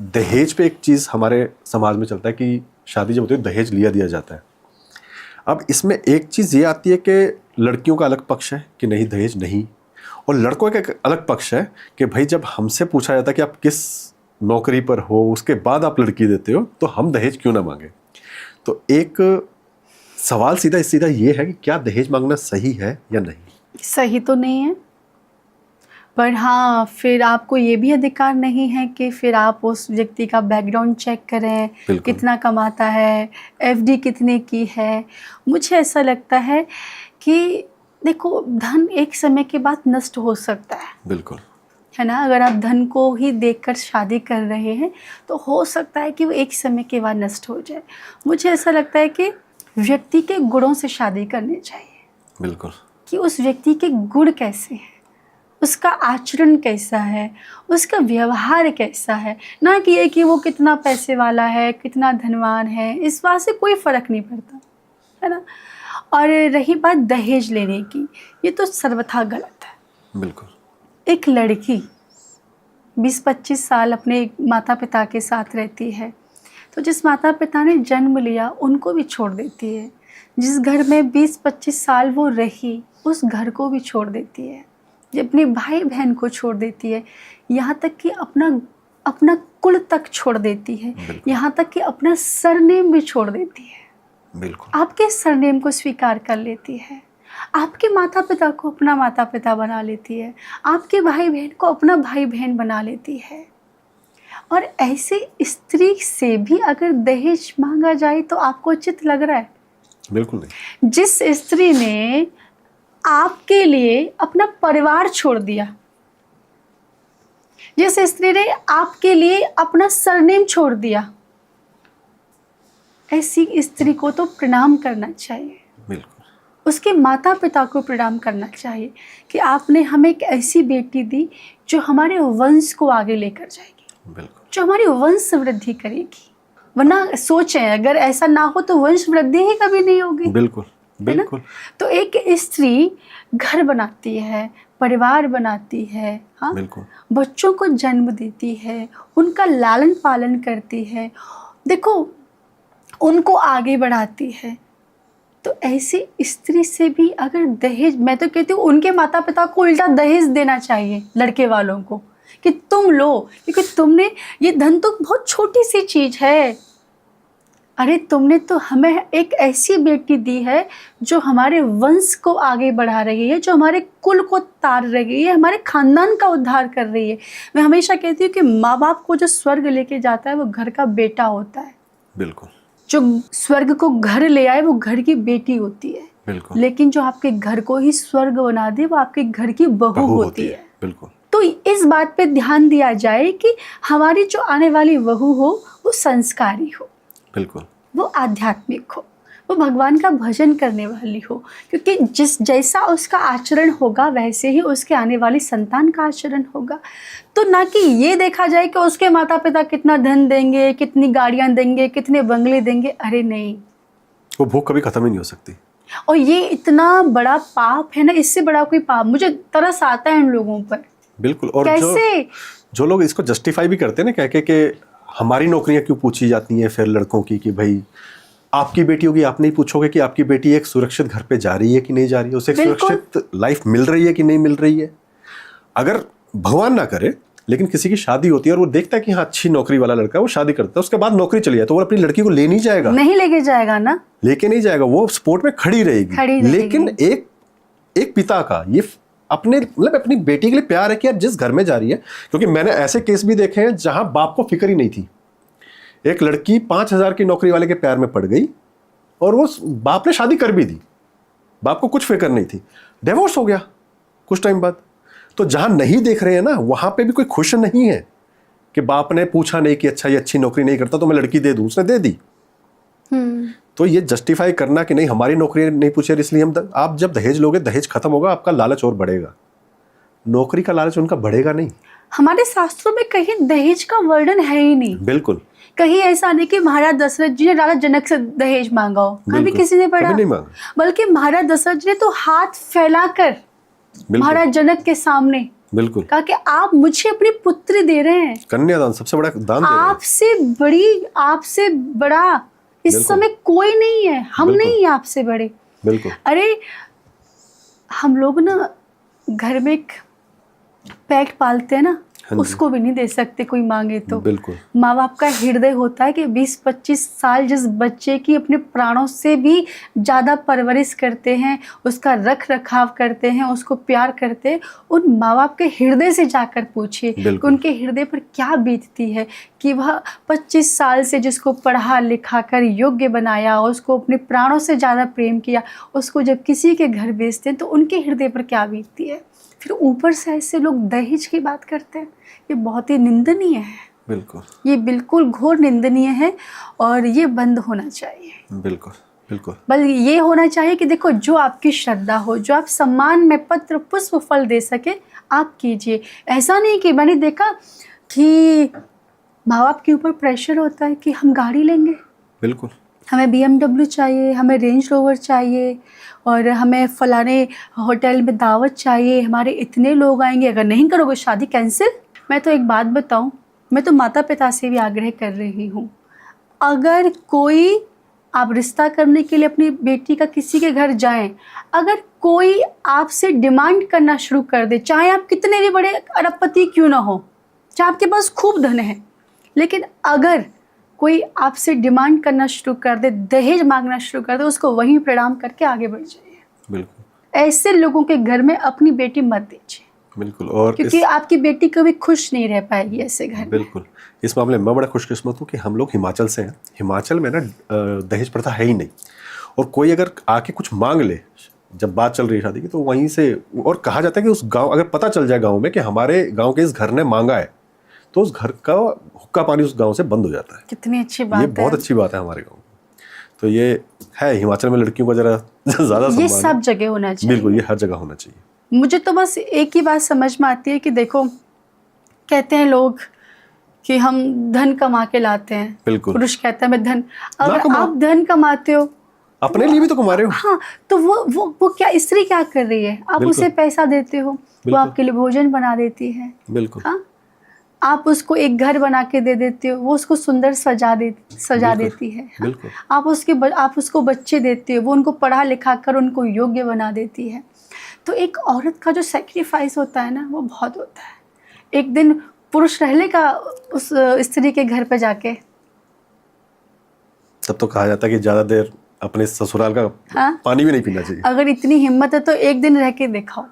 दहेज पे एक चीज़ हमारे समाज में चलता है कि शादी जब होती है दहेज लिया दिया जाता है। अब इसमें एक चीज़ ये आती है कि लड़कियों का अलग पक्ष है कि नहीं दहेज नहीं, और लड़कों का एक अलग पक्ष है कि भाई जब हमसे पूछा जाता है कि आप किस नौकरी पर हो, उसके बाद आप लड़की देते हो, तो हम दहेज क्यों ना मांगे। तो एक सवाल सीधा सीधा ये है कि क्या दहेज मांगना सही है या नहीं। सही तो नहीं है, पर हाँ फिर आपको ये भी अधिकार नहीं है कि फिर आप उस व्यक्ति का बैकग्राउंड चेक करें, कितना कमाता है, एफडी कितने की है। मुझे ऐसा लगता है कि देखो, धन एक समय के बाद नष्ट हो सकता है, बिल्कुल है ना। अगर आप धन को ही देखकर शादी कर रहे हैं तो हो सकता है कि वो एक समय के बाद नष्ट हो जाए। मुझे ऐसा लगता है कि व्यक्ति के गुणों से शादी करनी चाहिए। बिल्कुल, कि उस व्यक्ति के गुण कैसे हैं, उसका आचरण कैसा है, उसका व्यवहार कैसा है, ना कि ये कि वो कितना पैसे वाला है, कितना धनवान है, इस बात से कोई फ़र्क नहीं पड़ता, है ना। और रही बात दहेज लेने की, ये तो सर्वथा गलत है। बिल्कुल, एक लड़की 20-25 साल अपने माता पिता के साथ रहती है, तो जिस माता पिता ने जन्म लिया उनको भी छोड़ देती है। जिस घर में 20-25 साल वो रही उस घर को भी छोड़ देती है, जो अपने भाई बहन को छोड़ देती है, यहाँ तक कि अपना कुल तक छोड़ देती है, यहाँ तक कि अपना सरनेम भी छोड़ देती है। बिल्कुल, आपके सरनेम को स्वीकार कर लेती है, आपके माता पिता को अपना माता पिता बना लेती है, आपके भाई बहन को अपना भाई बहन बना लेती है। और ऐसे स्त्री से भी अगर दहेज मांगा जाए तो आपको उचित लग रहा है? बिल्कुल नहीं। जिस स्त्री ने आपके लिए अपना परिवार छोड़ दिया, जिस स्त्री ने आपके लिए अपना सरनेम छोड़ दिया, ऐसी स्त्री को तो प्रणाम करना चाहिए। बिल्कुल, उसके माता पिता को प्रणाम करना चाहिए कि आपने हमें एक ऐसी बेटी दी जो हमारे वंश को आगे लेकर जाएगी, बिल्कुल, जो हमारी वंश वृद्धि करेगी। वरना सोचें, अगर ऐसा ना हो तो वंश वृद्धि ही कभी नहीं होगी। बिल्कुल, बिल्कुल। तो एक स्त्री घर बनाती है, परिवार बनाती है, हाँ, बिल्कुल, बच्चों को जन्म देती है, उनका लालन पालन करती है, देखो उनको आगे बढ़ाती है। तो ऐसी स्त्री से भी अगर दहेज, मैं तो कहती हूँ उनके माता पिता को उल्टा दहेज देना चाहिए लड़के वालों को कि तुम लो, क्योंकि तुमने, ये धन तो बहुत छोटी सी चीज़ है, अरे तुमने तो हमें एक ऐसी बेटी दी है जो हमारे वंश को आगे बढ़ा रही है, जो हमारे कुल को तार रही है, हमारे खानदान का उद्धार कर रही है। मैं हमेशा कहती हूँ कि माँ बाप को जो स्वर्ग लेके जाता है वो घर का बेटा होता है। बिल्कुल, जो स्वर्ग को घर ले आए वो घर की बेटी होती है। बिल्कुल, लेकिन जो आपके घर को ही स्वर्ग बना दे वो आपके घर की बहू होती है। बिल्कुल। तो इस बात पे ध्यान दिया जाए कि हमारी जो आने वाली बहू हो वो संस्कारी हो, बिल्कुल, वो आध्यात्मिक हो, वो भगवान का भजन करने वाली हो, क्योंकि जैसा उसका आचरण होगा वैसे ही उसके आने वाली संतान का आचरण होगा। तो ना कि ये देखा जाए कि उसके माता पिता कितना धन देंगे, कितनी गाड़ियाँ देंगे, कितने बंगले देंगे। अरे नहीं, वो भूख कभी खत्म ही नहीं हो सकती। और ये इतना बड़ा पाप है ना, इससे बड़ा कोई पाप, मुझे तरस आता है इन लोगों पर। बिल्कुल। और कैसे जो लोग इसको जस्टिफाई भी करते हैं ना, कह के हमारी नौकरियां क्यों पूछी जाती हैं फिर लड़कों की, कि भाई आपकी बेटी होगी, आप नहीं पूछोगे कि आपकी बेटी एक सुरक्षित घर पे जा रही है कि नहीं जा रही है, उसे एक सुरक्षित लाइफ मिल रही है कि नहीं मिल रही है। अगर भगवान ना करे लेकिन किसी की शादी होती है और वो देखता है कि हाँ अच्छी नौकरी वाला लड़का है, वो शादी करता है, उसके बाद नौकरी चली जाए तो वो अपनी लड़की को ले नहीं जाएगा, नहीं लेके जाएगा ना, लेके नहीं जाएगा, वो सपोर्ट में खड़ी रहेगी। लेकिन एक पिता का ये अपने मतलब अपनी बेटी के लिए प्यार है कि यार जिस घर में जा रही है, क्योंकि मैंने ऐसे केस भी देखे हैं जहां बाप को फिक्र ही नहीं थी। एक लड़की 5,000 की नौकरी वाले के प्यार में पड़ गई और वो बाप ने शादी कर भी दी, बाप को कुछ फिक्र नहीं थी, डिवोर्स हो गया कुछ टाइम बाद। तो जहां नहीं देख रहे हैं ना, वहां पे भी कोई खुश नहीं है कि बाप ने पूछा नहीं कि अच्छा ये अच्छी नौकरी नहीं करता तो मैं लड़की दे दूं, उसने दे दी। तो ये जस्टिफाई करना कि नहीं हमारी नौकरी नहीं पूछे इसलिए हम आप जब दहेज लोगे दहेज खत्म होगा, आपका लालच और बढ़ेगा, नौकरी का लालच उनका बढ़ेगा नहीं। हमारे शास्त्रों में कहीं दहेज का वर्णन है ही नहीं। बिल्कुल, कहीं ऐसा नहीं कि महाराज दशरथ जी ने राजा जनक से दहेज मांगा हो, कभी किसी ने पढ़ा नहीं मांगा। बल्कि महाराज दशरथ जी ने तो हाथ फैलाकर महाराज जनक के सामने बिल्कुल। कहा कि आप मुझे अपनी पुत्री दे रहे हैं, कन्यादान सबसे बड़ा दान दे रहे हैं। आपसे बड़ा इस बिल्कुल। समय कोई नहीं है, हम बिल्कुल। नहीं है आपसे बड़े। बिल्कुल। अरे हम लोग ना घर में एक पेट पालते हैं ना, हाँ जी। उसको भी नहीं दे सकते कोई मांगे तो। बिल्कुल। माँ बाप का हृदय होता है कि 20-25 साल जिस बच्चे की अपने प्राणों से भी ज़्यादा परवरिश करते हैं, उसका रख रखाव करते हैं, उसको प्यार करते हैं, उन माँ बाप के हृदय से जाकर पूछिए कि बिल्कुल। उनके हृदय पर क्या बीतती है कि वह 25 साल से जिसको पढ़ा लिखा कर योग्य बनाया, उसको अपने प्राणों से ज़्यादा प्रेम किया, उसको जब किसी के घर भेजते हैं तो उनके हृदय पर क्या बीतती है। फिर ऊपर से ऐसे लोग दहेज की बात करते हैं, ये बहुत ही निंदनीय है। बिल्कुल। ये बिल्कुल घोर निंदनीय है और ये बंद होना चाहिए। बिल्कुल। बिल्कुल। बल्कि ये होना चाहिए कि देखो, जो आपकी श्रद्धा हो, जो आप सम्मान में पत्र पुष्प फल दे सके, आप कीजिए। ऐसा नहीं कि मैंने देखा कि माँ बाप के ऊपर प्रेशर होता है कि हम गाड़ी लेंगे, बिल्कुल। हमें BMW चाहिए, हमें रेंज रोवर चाहिए, और हमें फलाने होटल में दावत चाहिए, हमारे इतने लोग आएंगे, अगर नहीं करोगे शादी कैंसिल। मैं तो एक बात बताऊं, मैं तो माता पिता से भी आग्रह कर रही हूँ, अगर कोई आप रिश्ता करने के लिए अपनी बेटी का किसी के घर जाएं, अगर कोई आपसे डिमांड करना शुरू कर दे, चाहे आप कितने भी बड़े अरबपति क्यों ना हो, चाहे आपके पास खूब धन है, लेकिन अगर कोई आपसे डिमांड करना शुरू कर दे, दहेज मांगना शुरू कर दे, उसको वहीं प्रणाम करके आगे बढ़ जाइए। बिल्कुल। ऐसे लोगों के घर में अपनी बेटी मत दीजिए। बिल्कुल। और क्योंकि आपकी बेटी कभी खुश नहीं रह पाएगी ऐसे घर में। बिल्कुल। इस मामले में मैं बड़ा खुशकिस्मत हूँ कि हम लोग हिमाचल से हैं। हिमाचल में ना दहेज प्रथा है ही नहीं, और कोई अगर आके कुछ मांग ले, जब बात चल रही है शादी की, तो वहीं से, और कहा जाता है कि उस गांव, अगर पता चल जाए गांव में कि हमारे गांव के इस घर ने मांगा है, तो उस घर का हुक्का पानी उस गांव से बंद हो जाता है। कितनी अच्छी बात ये है। बहुत अच्छी बात है हमारे गांव में। तो ये है, हिमाचल में लड़कियों का जरा ज्यादा सम्मान ये है। सब जगह होना चाहिए। बिल्कुल, ये हर जगह होना चाहिए। मुझे तो बस एक ही बात समझ में आती है कि देखो, कहते हैं लोग कि हम धन कमा के लाते हैं। बिल्कुल। पुरुष कहता है मैं धन, ना अगर कमाओ। आप धन कमाते हो अपने लिए भी तो कमा रहे हो। हाँ, तो वो क्या स्त्री क्या कर रही है, आप बिल्कुल। उसे पैसा देते हो, वो बिल्कुल। आपके लिए भोजन बना देती है। बिल्कुल। हाँ, आप उसको एक घर बना के दे देते हो, वो उसको सुंदर सजा बिल्कुल। देती है। हाँ? बिल्कुल। आप उसको बच्चे देते हो, वो उनको पढ़ा लिखा कर उनको योग्य बना देती है। तो एक औरत का जो सेक्रीफाइस होता है ना, वो बहुत होता है। एक दिन पुरुष रह लेगा उस स्त्री के घर पे जाके, तब तो कहा जाता है कि ज्यादा देर अपने ससुराल का हाँ? पानी भी नहीं पीना चाहिए। अगर इतनी हिम्मत है तो एक दिन रह के दिखाओ।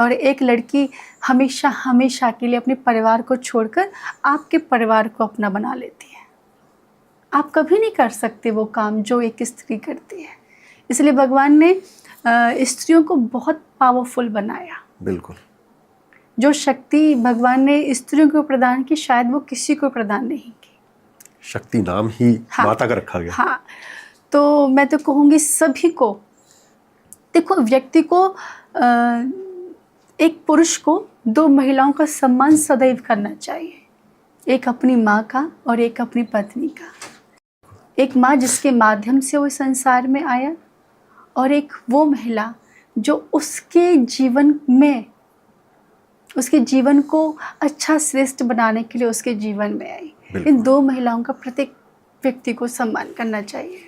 और एक लड़की हमेशा हमेशा के लिए अपने परिवार को छोड़कर आपके परिवार को अपना बना लेती है। आप कभी नहीं कर सकते वो काम जो एक स्त्री करती है। इसलिए भगवान ने स्त्रियों को बहुत पावरफुल बनाया। बिल्कुल। जो शक्ति भगवान ने स्त्रियों को प्रदान की, शायद वो किसी को प्रदान नहीं की। शक्ति नाम ही हाँ, माता का रखा गया। हाँ, तो मैं तो कहूँगी सभी को, देखो, व्यक्ति को एक पुरुष को 2 महिलाओं का सम्मान सदैव करना चाहिए, एक अपनी माँ का और एक अपनी पत्नी का। एक माँ जिसके माध्यम से वो संसार में आया, और एक वो महिला जो उसके जीवन को अच्छा श्रेष्ठ बनाने के लिए उसके जीवन में आई। इन 2 महिलाओं का प्रत्येक व्यक्ति को सम्मान करना चाहिए।